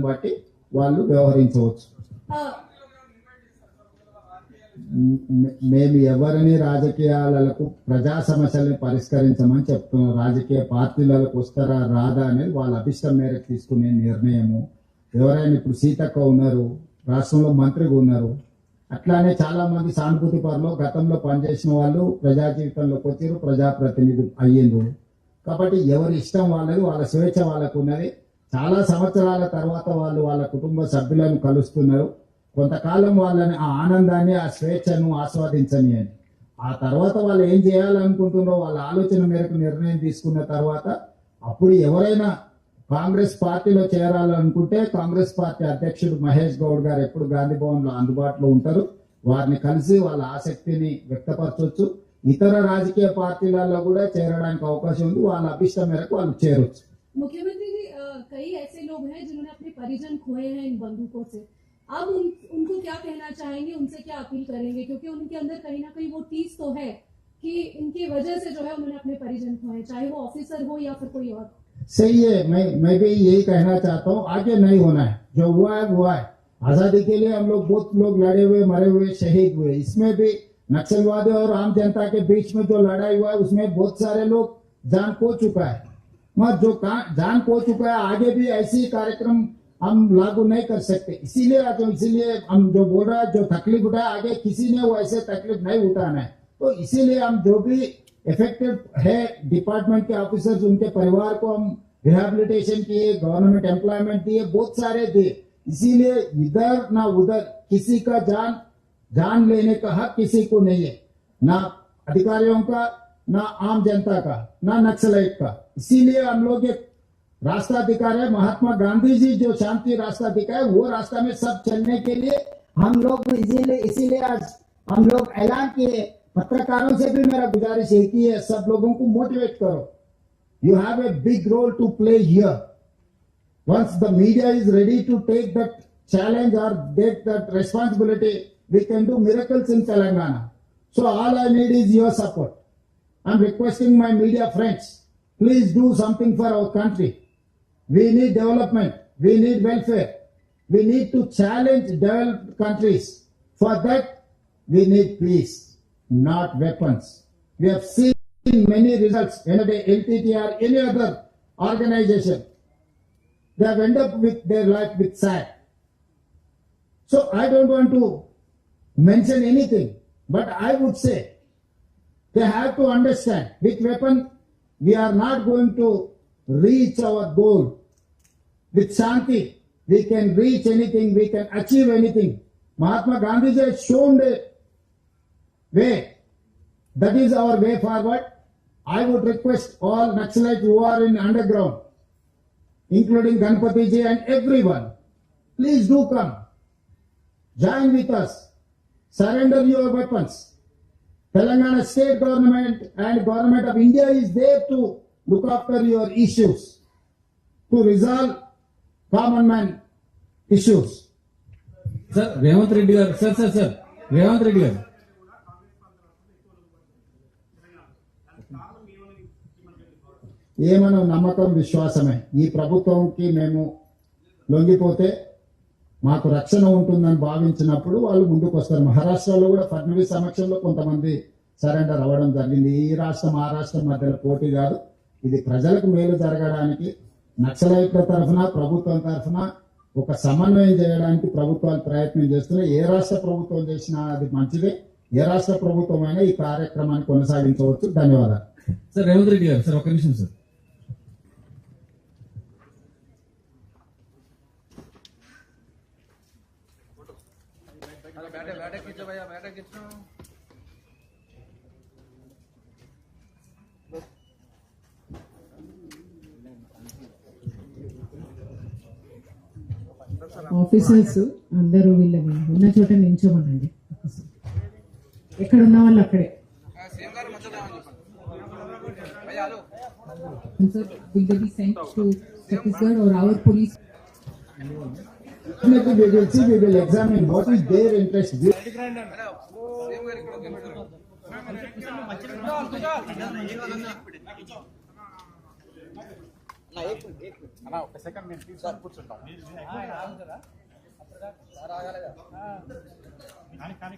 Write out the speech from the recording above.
బట్టి వాళ్ళు వ్యవహరించవచ్చు. మేము ఎవరిని రాజకీయాలకు ప్రజా సమస్యలను పరిష్కరించమని చెప్తున్నాం. రాజకీయ పార్టీలకు వస్తారా రాదా అనేది వాళ్ళ అభిష్టం మేరకు తీసుకునే నిర్ణయము. ఎవరైనా ఇప్పుడు సీతక్క ఉన్నారు, రాష్ట్రంలో మంత్రిగా ఉన్నారు, అట్లానే చాలా మంది సానుభూతి పరులు గతంలో పనిచేసిన వాళ్ళు ప్రజా జీవితంలోకి వచ్చారు, ప్రజాప్రతినిధులు అయ్యిండ్రు. కాబట్టి ఎవరి ఇష్టం వాళ్ళది, వాళ్ళ స్వేచ్ఛ వాళ్ళకు ఉన్నది. చాలా సంవత్సరాల తర్వాత వాళ్ళు వాళ్ళ కుటుంబ సభ్యులను కలుస్తున్నారు. కొంతకాలం వాళ్ళని ఆ ఆనందాన్ని, ఆ స్వేచ్ఛను ఆస్వాదించని అని, ఆ తర్వాత వాళ్ళు ఏం చేయాలనుకుంటున్నారో వాళ్ళ ఆలోచన మేరకు నిర్ణయం తీసుకున్న తర్వాత అప్పుడు ఎవరైనా కాంగ్రెస్ పార్టీలో చేరాలనుకుంటే కాంగ్రెస్ పార్టీ అధ్యక్షుడు మహేష్ గౌడ్ గారు ఎప్పుడు గాంధీ భవన్ లో అందుబాటులో ఉంటారు. వారిని కలిసి వాళ్ళ ఆసక్తిని వ్యక్తపరచవచ్చు. ఇతర రాజకీయ పార్టీలలో కూడా చేరడానికి అవకాశం ఉంది. వాళ్ళ అభిష్టం మేరకు వాళ్ళు చేరొచ్చు. मुख्यमंत्री जी, कई ऐसे लोग हैं जिन्होंने अपने परिजन खोए हैं इन बंदूकों से. अब उनको क्या कहना चाहेंगे, उनसे क्या अपील करेंगे, क्योंकि उनके अंदर कहीं ना कहीं वो टीस तो है कि इनकी वजह से जो है उन्होंने अपने परिजन खोए, चाहे वो ऑफिसर हो या फिर कोई और. सही है, मैं भी यही कहना चाहता हूँ. आगे नहीं होना है, जो हुआ है हुआ है. आजादी के लिए हम लोग बहुत लोग लड़े हुए, मरे हुए, शहीद हुए. इसमें भी नक्सलवादी और आम जनता के बीच में जो लड़ाई हुआ है उसमें बहुत सारे लोग जान खो चुका है. मत जो जान खो चुका है, आगे भी ऐसी कार्यक्रम हम लागू नहीं कर सकते. इसीलिए हम जो बोल रहे हैं, जो तकलीफ उठाए, आगे किसी ने वो ऐसे तकलीफ नहीं उठाना है. तो इसीलिए हम जो भी इफेक्टेड है डिपार्टमेंट के ऑफिसर्स, उनके परिवार को हम रिहेबिलिटेशन किए, गवर्नमेंट एम्प्लॉयमेंट दिए, बहुत सारे दिए. इसीलिए इधर ना उधर किसी का जान लेने का हक किसी को नहीं है, ना अधिकारियों का, ना आम जनता का, ना नक्सलाइट का. इसीलिए हम लोग एक रास्ता दिखा रहे. महात्मा गांधी जी जो शांति रास्ता दिखाए, वो रास्ता में सब चलने के लिए हम लोग इसीलिए आज हम लोग ऐलान किए. पत्रकारों से भी मेरा गुजारिश है कि सब लोगों को मोटिवेट करो. You have a big role to play here. Once the media is ready to take that challenge और take that responsibility, we can do miracles in Telangana. So all I need is your support. I'm requesting my media friends, please do something for our country. We need development. We need welfare. We need to challenge developed countries. For that, we need peace, not weapons. We have seen many results. Whenever LTT or any other organization, they have ended up with their life with sad. So I don't want to mention anything, but I would say they have to understand with weapon we are not going to reach our goal. With Shanti, we can reach anything, we can achieve anything. Mahatma Gandhi has shown the way. That is our way forward. I would request all Naxalites who are in underground, including Ganpati ji and everyone, please do come. Join with us. Surrender your weapons. Telangana state government and government of India is there to look after your issues, to resolve common man issues. Sir, Revanth Reddy garu, sir, Revanth Reddy garu. ఏమన్నా నమ్మకం, విశ్వాసమే. ఈ ప్రభుత్వంకి మేము లొంగిపోతే మాకు రక్షణ ఉంటుందని భావించినప్పుడు వాళ్ళు ముందుకు వస్తారు. మహారాష్ట్రలో కూడా ఫడ్నవీస్ సమక్షంలో కొంతమంది సరెండర్ అవ్వడం జరిగింది. ఈ రాష్ట్రం ఆ రాష్ట్రం మధ్యలో పోటీ కాదు, ఇది ప్రజలకు మేలు జరగడానికి నక్సలైట్ల తరఫున ప్రభుత్వం తరఫున ఒక సమన్వయం చేయడానికి ప్రభుత్వాలు ప్రయత్నం చేస్తున్నాయి. ఏ రాష్ట్ర ప్రభుత్వం చేసినా అది మంచిదే. ఏ రాష్ట్ర ప్రభుత్వం అయినా ఈ కార్యక్రమాన్ని కొనసాగించవచ్చు. ధన్యవాదాలు. సార్ రేవంత్ రెడ్డి గారు, సార్ ఒక నిమిషం సార్. ఆఫీసర్స్ అందరూ వీళ్ళని ఉన్న చోట నిల్చోమనండి. ఎక్కడ ఉన్న వాళ్ళు అక్కడే. Will they be sent to Chhattisgarh or our police? We will see, we will examine what is their interest. అన్న ఒక సెకండ్ నేను తీసుకొని కూర్చుంటాం. కానీ